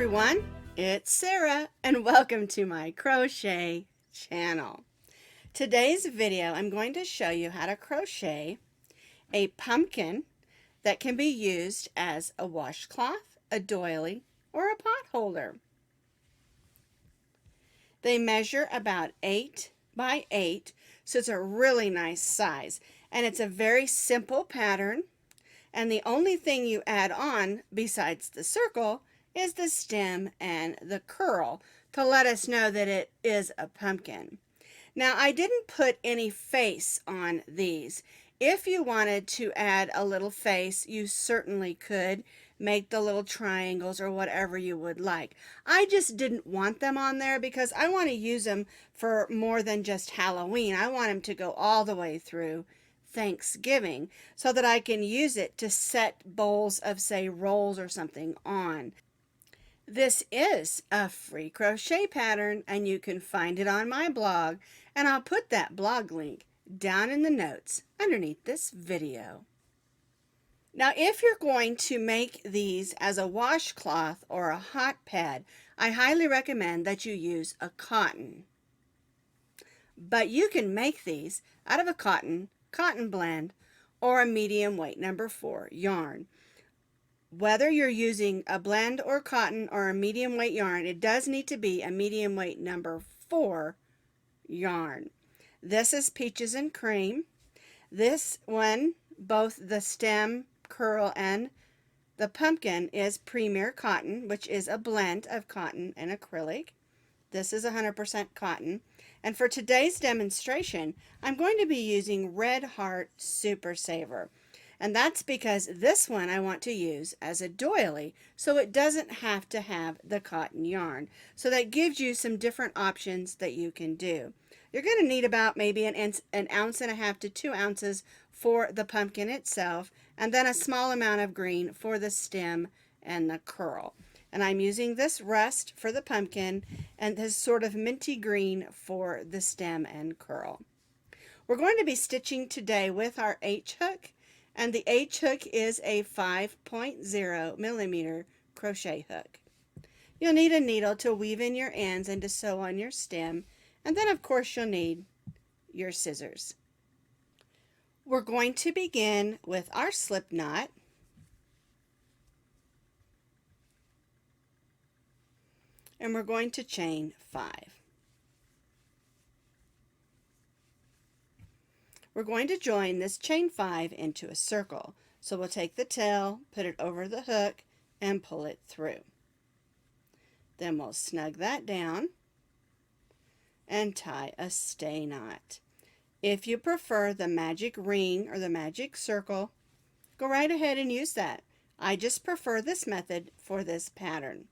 everyone, it's Sarah and welcome to my crochet channel. Today's video I'm going to show you how to crochet a pumpkin that can be used as a washcloth, a doily, or a pot holder. They measure about 8 by 8, so it's a really nice size, and it's a very simple pattern, and the only thing you add on besides the circle is the stem and the curl to let us know that it is a pumpkin. Now, I didn't put any face on these. If you wanted to add a little face, you certainly could make the little triangles or whatever you would like. I just didn't want them on there because I want to use them for more than just Halloween. I want them to go all the way through Thanksgiving so that I can use it to set bowls of, say, rolls or something on. This is a free crochet pattern and you can find it on my blog, and I'll put that blog link down in the notes underneath this video. Now, if you're going to make these as a washcloth or a hot pad, I highly recommend that you use a cotton. But you can make these out of a cotton blend, or a medium weight number 4 yarn. Whether you're using a blend or cotton or a medium weight yarn, it does need to be a medium weight number 4 yarn. This is Peaches and Cream. This one, both the stem, curl, and the pumpkin is Premier Cotton, which is a blend of cotton and acrylic. This is 100% cotton. And for today's demonstration, I'm going to be using Red Heart Super Saver. And that's because this one I want to use as a doily, so it doesn't have to have the cotton yarn. So that gives you some different options that you can do. You're going to need about maybe an ounce and a half to 2 ounces for the pumpkin itself, and then a small amount of green for the stem and the curl. And I'm using this rust for the pumpkin and this sort of minty green for the stem and curl. We're going to be stitching today with our H hook, and the H hook is a 5.0 millimeter crochet hook. You'll need a needle to weave in your ends and to sew on your stem, and then of course you'll need your scissors. We're going to begin with our slip knot. And we're going to chain 5. We're going to join this chain 5 into a circle. So we'll take the tail, put it over the hook, and pull it through. Then we'll snug that down and tie a stay knot. If you prefer the magic ring or the magic circle, go right ahead and use that. I just prefer this method for this pattern.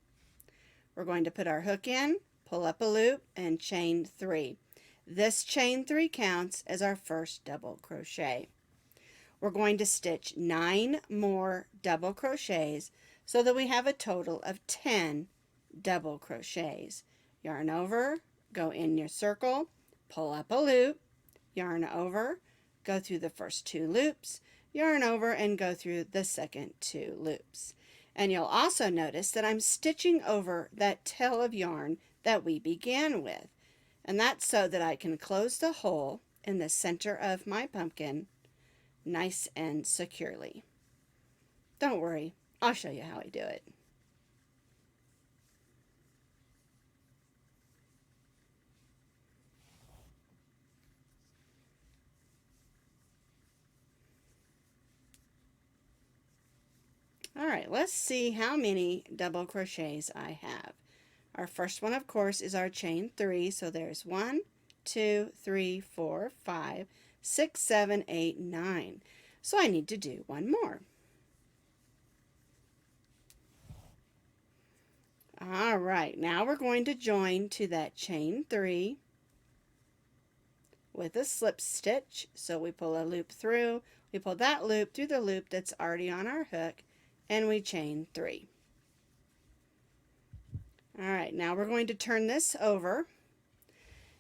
We're going to put our hook in, pull up a loop, and chain 3. This chain 3 counts as our first double crochet. We're going to stitch 9 more double crochets so that we have a total of 10 double crochets. Yarn over, go in your circle, pull up a loop, yarn over, go through the first 2 loops, yarn over, and go through the second 2 loops. And you'll also notice that I'm stitching over that tail of yarn that we began with. And that's so that I can close the hole in the center of my pumpkin nice and securely. Don't worry, I'll show you how I do it. All right, let's see how many double crochets I have. Our first one, of course, is our chain 3. So there's 1, 2, 3, 4, 5, 6, 7, 8, 9. So I need to do one more. All right, now we're going to join to that chain 3 with a slip stitch. So we pull a loop through, we pull that loop through the loop that's already on our hook, and we chain 3. All right, now we're going to turn this over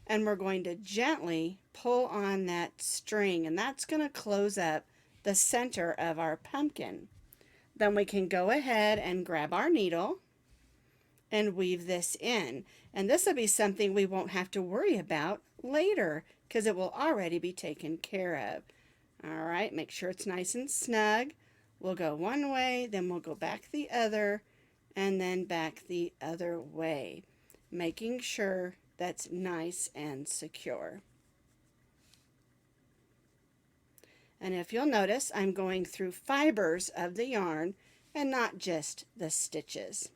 and we're going to gently pull on that string, and that's going to close up the center of our pumpkin. Then we can go ahead and grab our needle and weave this in. And this will be something we won't have to worry about later because it will already be taken care of. All right, make sure it's nice and snug. We'll go one way, then we'll go back the other, and then back the other way, making sure that's nice and secure. And if you'll notice, I'm going through fibers of the yarn and not just the stitches.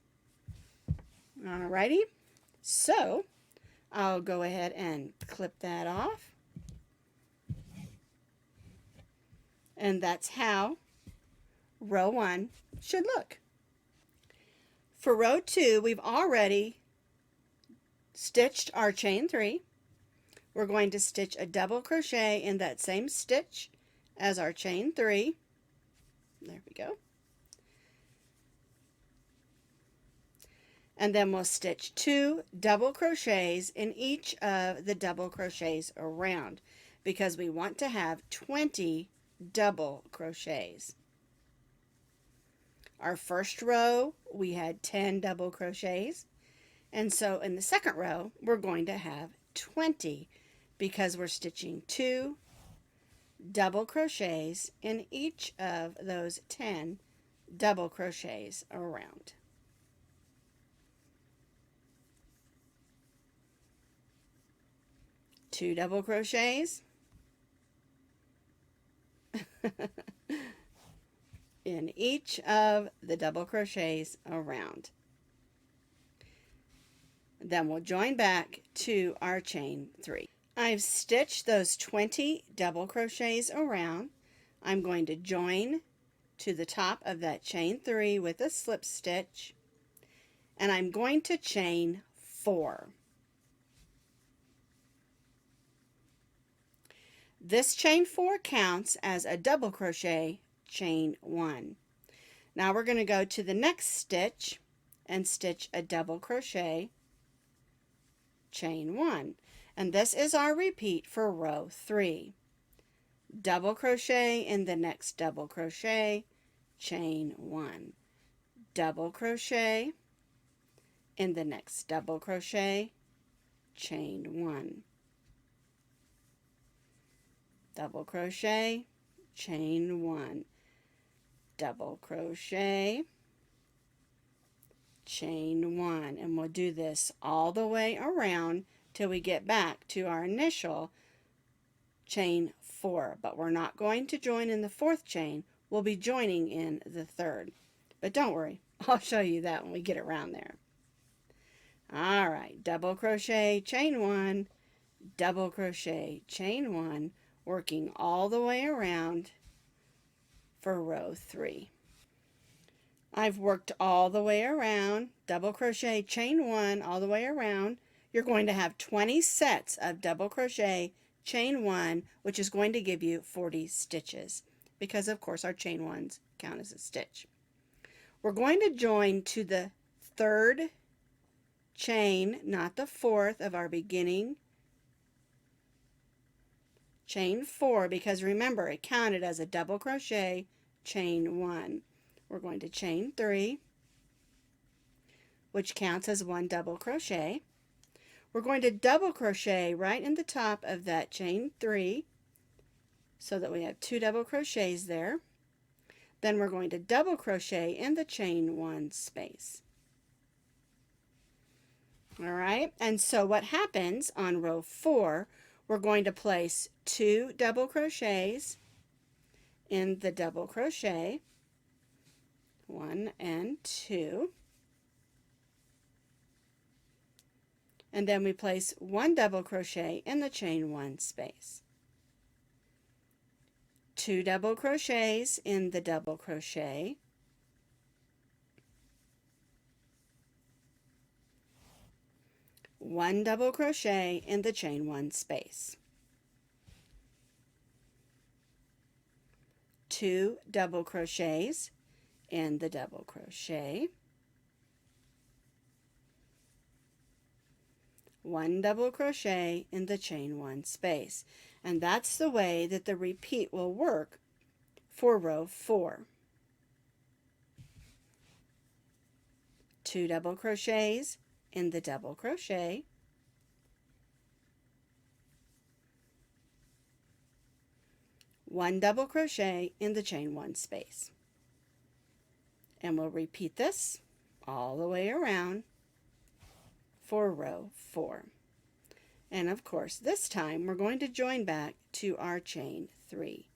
Alrighty, so I'll go ahead and clip that off. And that's how row 1 should look. For row 2, we've already stitched our chain 3. We're going to stitch a double crochet in that same stitch as our chain 3. There we go. And then we'll stitch 2 double crochets in each of the double crochets around because we want to have 20 double crochets. Our first row we had 10 double crochets, and so in the second row we're going to have 20 because we're stitching 2 double crochets in each of those 10 double crochets around. Two double crochets in each of the double crochets around. Then we'll join back to our chain 3. I've stitched those 20 double crochets around. I'm going to join to the top of that chain 3 with a slip stitch, and I'm going to chain 4. This chain 4 counts as a double crochet chain 1. Now we're going to go to the next stitch and stitch a double crochet chain 1. And this is our repeat for row 3. Double crochet in the next double crochet, chain 1. Double crochet in the next double crochet, chain 1. Double crochet, chain 1, double crochet, chain 1, and we'll do this all the way around till we get back to our initial chain 4, but we're not going to join in the 4th chain. We'll be joining in the 3rd, but don't worry, I'll show you that when we get around there. All right, double crochet, chain 1, double crochet, chain 1, working all the way around for row 3. I've worked all the way around, double crochet, chain 1, all the way around. You're going to have 20 sets of double crochet, chain 1, which is going to give you 40 stitches because of course our chain 1s count as a stitch. We're going to join to the 3rd chain, not the 4th of our beginning chain 4, because remember it counted as a double crochet chain 1. We're going to chain 3, which counts as 1 double crochet. We're going to double crochet right in the top of that chain 3 so that we have 2 double crochets there. Then we're going to double crochet in the chain 1 space. All right, and so what happens on row 4, we're going to place 2 double crochets in the double crochet, 1 and 2, and then we place 1 double crochet in the chain 1 space, 2 double crochets in the double crochet, 1 double crochet in the chain 1 space, 2 double crochets in the double crochet, 1 double crochet in the chain 1 space, and that's the way that the repeat will work for row 4. 2 double crochets in the double crochet, 1 double crochet in the chain 1 space. And we'll repeat this all the way around for row 4. And of course, this time we're going to join back to our chain 3.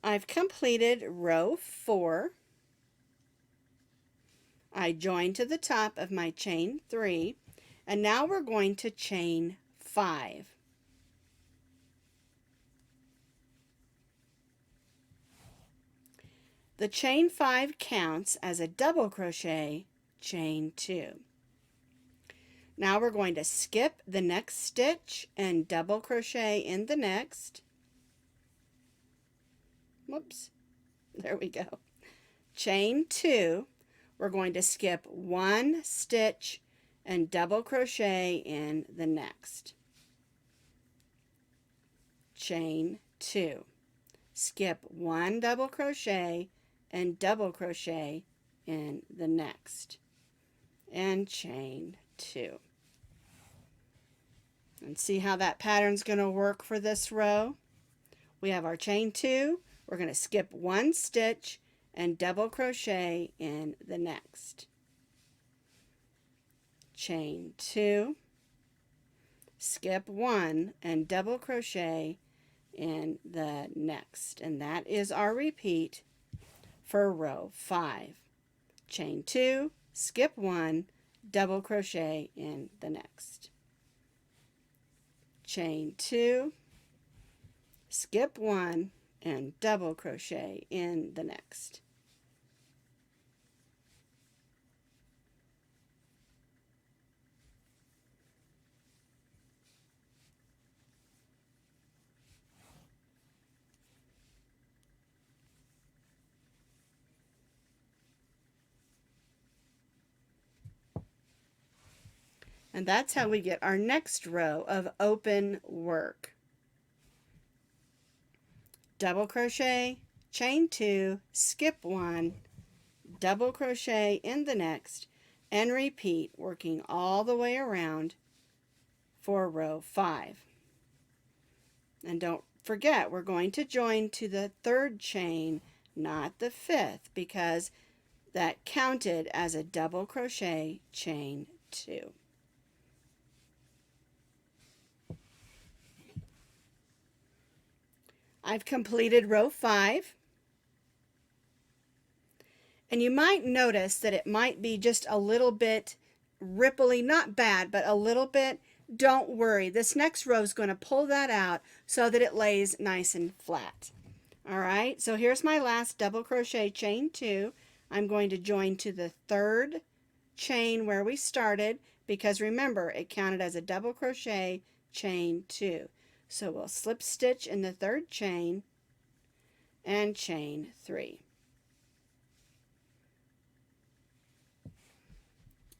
I've completed row 4. I joined to the top of my chain 3, and now we're going to chain 5. The chain 5 counts as a double crochet, chain 2. Now we're going to skip the next stitch and double crochet in the next. Whoops, there we go. Chain 2, we're going to skip 1 stitch and double crochet in the next. Chain 2, skip 1 double crochet and double crochet in the next, and chain 2. And see how that pattern's going to work for this row? We have our chain 2, we're going to skip 1 stitch and double crochet in the next. Chain 2, skip 1 and double crochet in the next. And that is our repeat for row 5. Chain 2, skip 1, double crochet in the next. Chain 2, skip 1 and double crochet in the next. And that's how we get our next row of open work. Double crochet, chain 2, skip 1, double crochet in the next, and repeat, working all the way around for row 5. And don't forget, we're going to join to the 3rd chain, not the 5th, because that counted as a double crochet, chain 2. I've completed row 5, and you might notice that it might be just a little bit ripply, not bad, but a little bit. Don't worry, this next row is going to pull that out so that it lays nice and flat. All right, so here's my last double crochet, chain 2. I'm going to join to the 3rd chain where we started, because remember, it counted as a double crochet, chain 2. So we'll slip stitch in the 3rd chain and chain 3.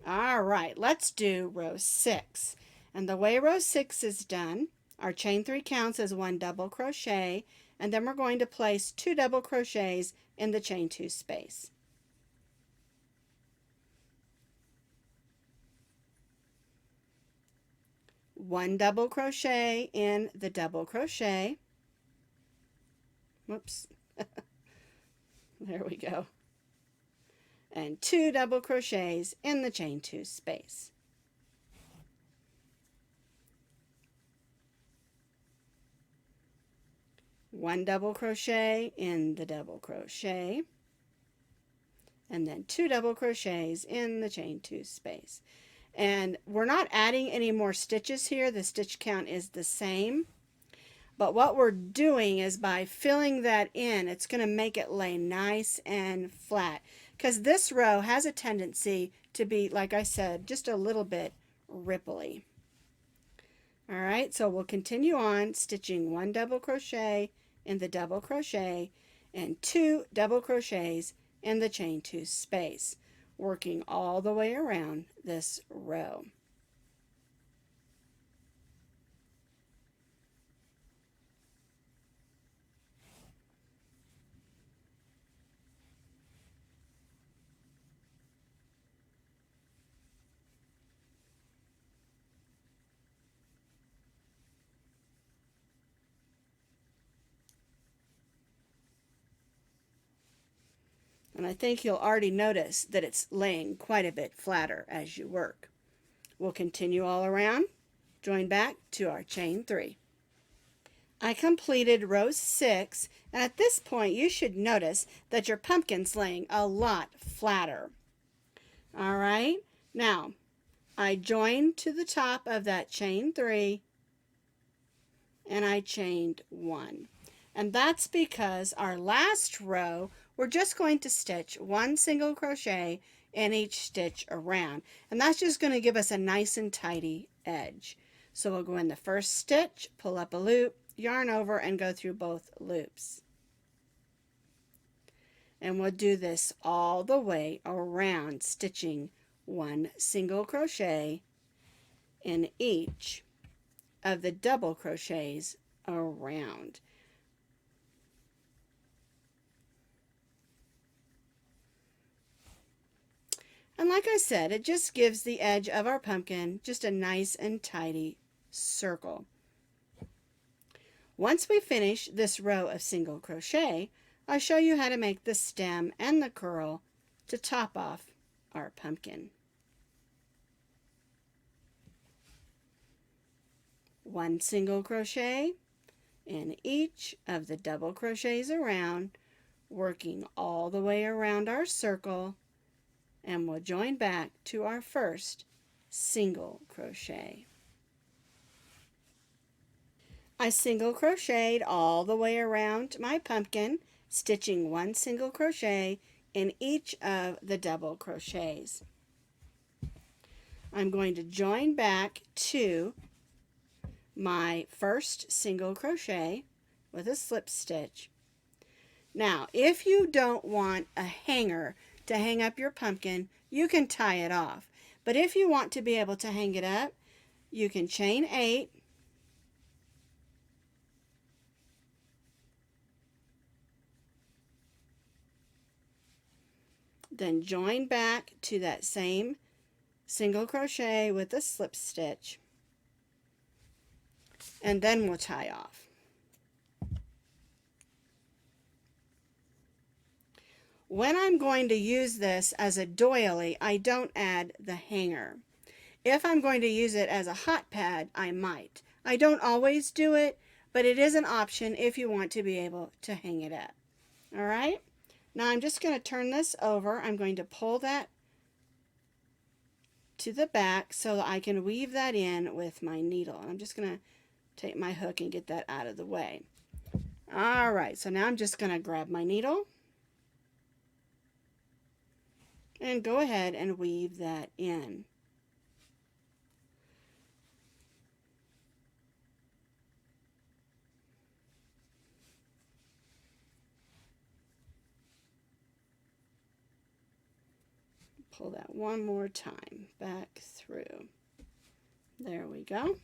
All right, let's do row 6. And the way row 6 is done, our chain 3 counts as 1 double crochet, and then we're going to place 2 double crochets in the chain 2 space. One double crochet in the double crochet. Whoops. There we go. And 2 double crochets in the chain 2 space. One double crochet in the double crochet, and then 2 double crochets in the chain 2 space. And we're not adding any more stitches here. The stitch count is the same. But what we're doing is by filling that in, it's going to make it lay nice and flat. Because this row has a tendency to be, like I said, just a little bit ripply. All right, so we'll continue on stitching 1 double crochet in the double crochet and 2 double crochets in the chain 2 space, working all the way around this row. And I think you'll already notice that it's laying quite a bit flatter as you work. We'll continue all around, join back to our chain 3. I completed row 6, and at this point you should notice that your pumpkin's laying a lot flatter. All right, now I joined to the top of that chain 3, and I chained 1. And that's because our last row, we're just going to stitch 1 single crochet in each stitch around. And that's just going to give us a nice and tidy edge. So we'll go in the first stitch, pull up a loop, yarn over, and go through both loops. And we'll do this all the way around, stitching 1 single crochet in each of the double crochets around. And like I said, it just gives the edge of our pumpkin just a nice and tidy circle. Once we finish this row of single crochet, I'll show you how to make the stem and the curl to top off our pumpkin. 1 single crochet in each of the double crochets around, working all the way around our circle, and we'll join back to our first single crochet. I single crocheted all the way around my pumpkin, stitching 1 single crochet in each of the double crochets. I'm going to join back to my first single crochet with a slip stitch. Now, if you don't want a hanger to hang up your pumpkin, you can tie it off. But if you want to be able to hang it up, you can chain 8, then join back to that same single crochet with a slip stitch, and then we'll tie off. When I'm going to use this as a doily, I don't add the hanger. If I'm going to use it as a hot pad, I might. I don't always do it, but it is an option if you want to be able to hang it up. All right? Now I'm just going to turn this over. I'm going to pull that to the back so that I can weave that in with my needle. And I'm just going to take my hook and get that out of the way. All right, so now I'm just going to grab my needle and go ahead and weave that in. Pull that one more time back through. There we go.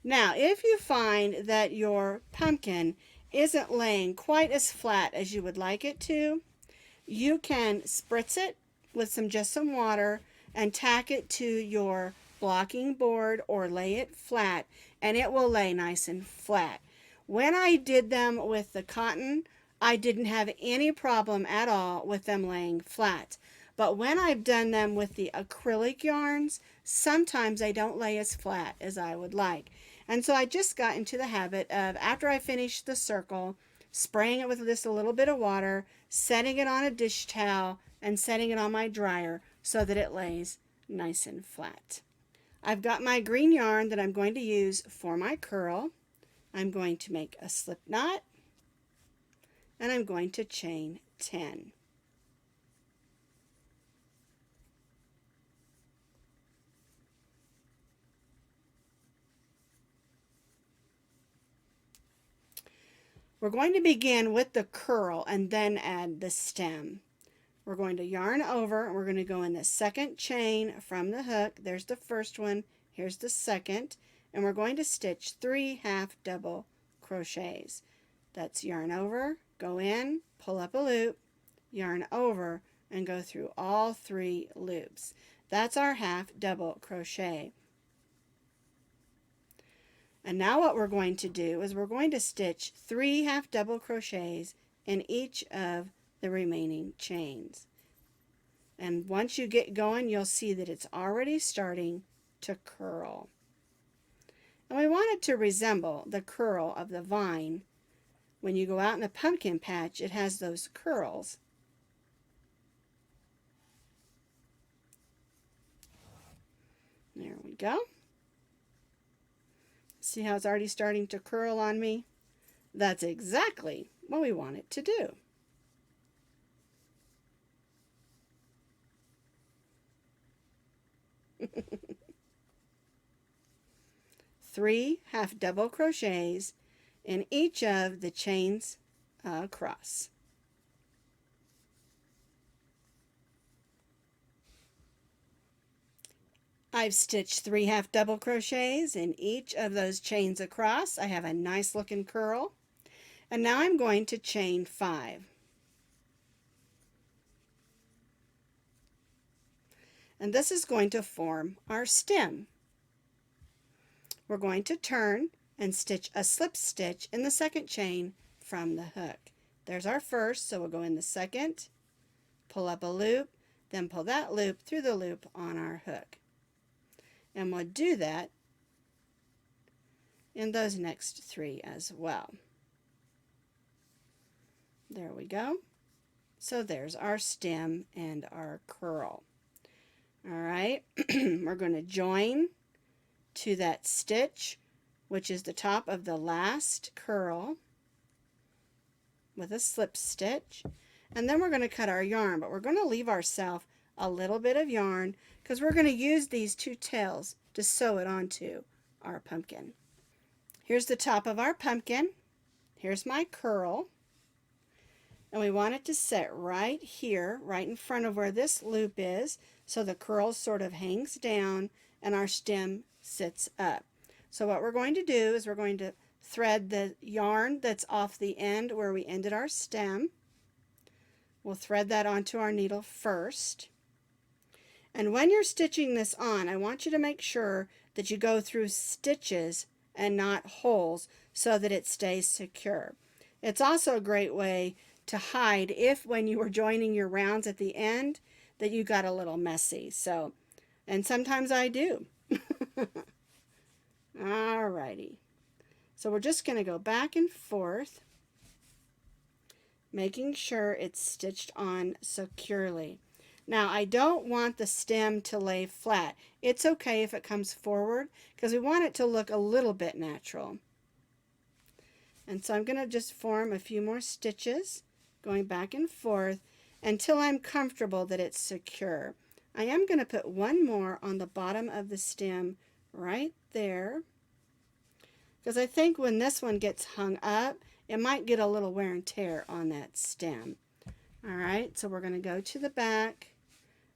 Now, if you find that your pumpkin isn't laying quite as flat as you would like it to, you can spritz it with just some water and tack it to your blocking board or lay it flat, and it will lay nice and flat. When I did them with the cotton, I didn't have any problem at all with them laying flat. But when I've done them with the acrylic yarns, sometimes they don't lay as flat as I would like. And so I just got into the habit of, after I finished the circle, spraying it with just a little bit of water, setting it on a dish towel, and setting it on my dryer so that it lays nice and flat. I've got my green yarn that I'm going to use for my curl. I'm going to make a slip knot, and I'm going to chain 10. We're going to begin with the curl and then add the stem. We're going to yarn over and we're going to go in the second chain from the hook. There's the first one, here's the second, and we're going to stitch 3 half double crochets. That's yarn over, go in, pull up a loop, yarn over, and go through all 3 loops. That's our half double crochet. And now what we're going to do is we're going to stitch 3 half double crochets in each of the remaining chains. And once you get going, you'll see that it's already starting to curl. And we want it to resemble the curl of the vine. When you go out in the pumpkin patch, it has those curls. There we go. See how it's already starting to curl on me? That's exactly what we want it to do. Three half double crochets in each of the chains across. I've stitched 3 half double crochets in each of those chains across. I have a nice looking curl. And now I'm going to chain 5. And this is going to form our stem. We're going to turn and stitch a slip stitch in the second chain from the hook. There's our first, so we'll go in the second, pull up a loop, then pull that loop through the loop on our hook. And we'll do that in those next 3 as well. There we go. So there's our stem and our curl. All right, we're going to join to that stitch, which is the top of the last curl, with a slip stitch. And then we're going to cut our yarn, but we're going to leave ourselves a little bit of yarn because we're going to use these 2 tails to sew it onto our pumpkin. Here's the top of our pumpkin. Here's my curl. And we want it to sit right here, right in front of where this loop is, so the curl sort of hangs down and our stem sits up. So what we're going to do is we're going to thread the yarn that's off the end where we ended our stem. We'll thread that onto our needle first. And when you're stitching this on, I want you to make sure that you go through stitches and not holes so that it stays secure. It's also a great way to hide if when you were joining your rounds at the end that you got a little messy. So, and sometimes I do. Alrighty. So we're just going to go back and forth, making sure it's stitched on securely. Now I don't want the stem to lay flat. It's okay if it comes forward because we want it to look a little bit natural. And so I'm going to just form a few more stitches, going back and forth until I'm comfortable that it's secure. I am going to put one more on the bottom of the stem right there because I think when this one gets hung up, it might get a little wear and tear on that stem. Alright, so we're going to go to the back.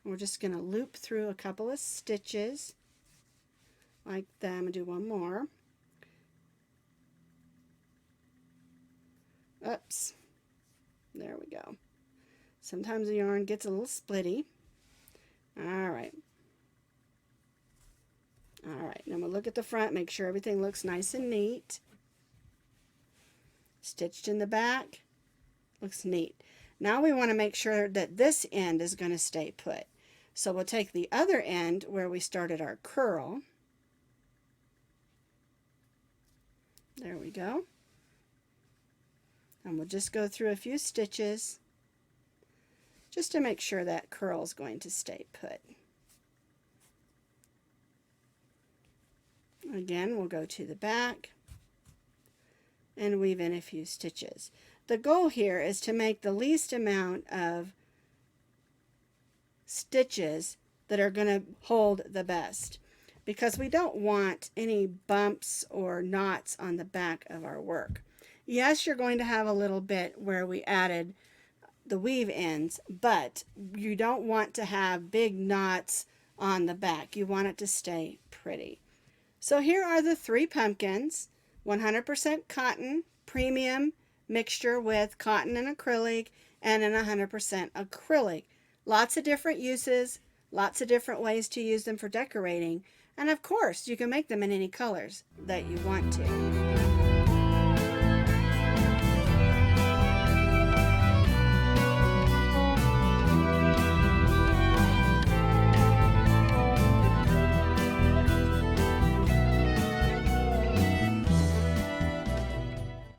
And we're just going to loop through a couple of stitches like that. I'm going to do one more. Oops. There we go. Sometimes the yarn gets a little splitty. Alright. Alright, now we'll look at the front, make sure everything looks nice and neat. Stitched in the back. Looks neat. Now we want to make sure that this end is going to stay put. So we'll take the other end where we started our curl. There we go. And we'll just go through a few stitches just to make sure that curl is going to stay put. Again, we'll go to the back and weave in a few stitches. The goal here is to make the least amount of stitches that are going to hold the best, because we don't want any bumps or knots on the back of our work. Yes, you're going to have a little bit where we added the weave ends, but you don't want to have big knots on the back. You want it to stay pretty. So here are the 3 pumpkins, 100% cotton, premium mixture with cotton and acrylic, and an 100% acrylic. Lots of different uses, lots of different ways to use them for decorating, and of course you can make them in any colors that you want to.